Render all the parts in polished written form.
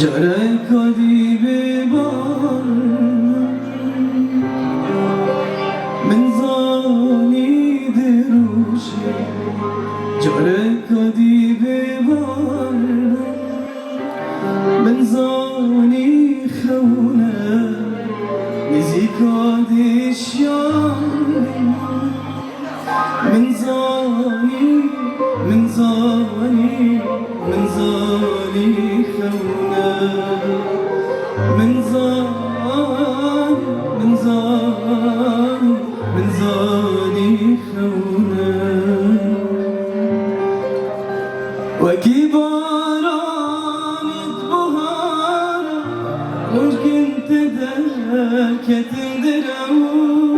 جارك ودي ببار من زاني دروشي جارك ودي ببار من زاني خونه نزيك ودي الشام من زاني من زاني من زاني خونه من زاني من زاني من زاني خونه وكبارانة بهارة وش كنت ذاك تندرو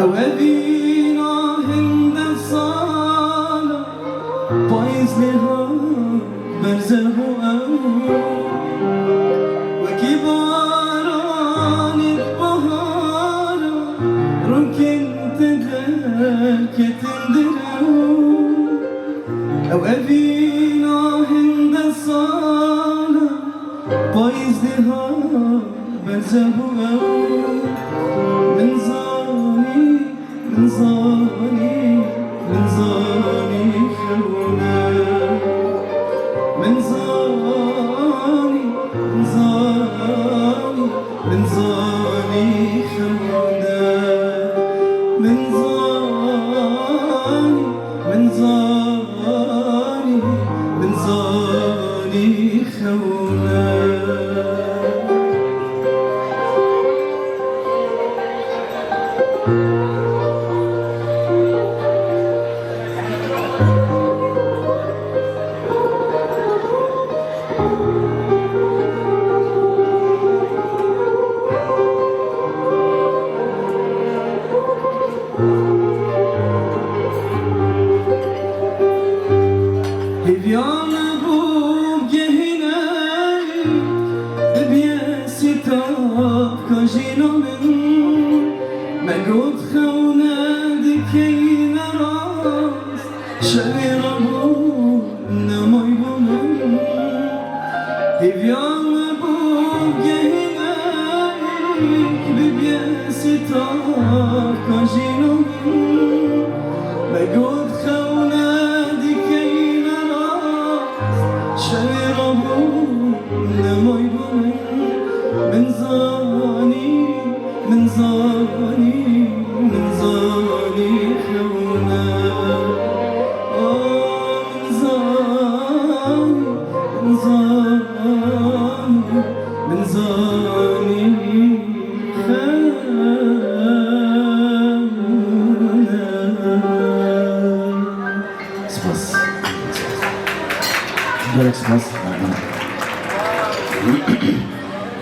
أو أبينا هند الصالة بايز لها برزه أو وكبارانة بهارة ركن تداك تندرو أو أبينا هند الصالة بايز لها برزه أو من زاني من زاني من زاني خونه من زاني من زاني من زاني خونه من زاني من زاني من زاني خونه Hivyanı bu gehine Bibye sitaf kajinomin Megod khawne dikeyne rast Şevira bu nemoy bunun Hivyanı bu gehine Bibye sitaf kajinomin Megod khawne dikeyne من زاني من زاني من زاني خونه من زاني من زاني من زاني خونه سباس جالك سباس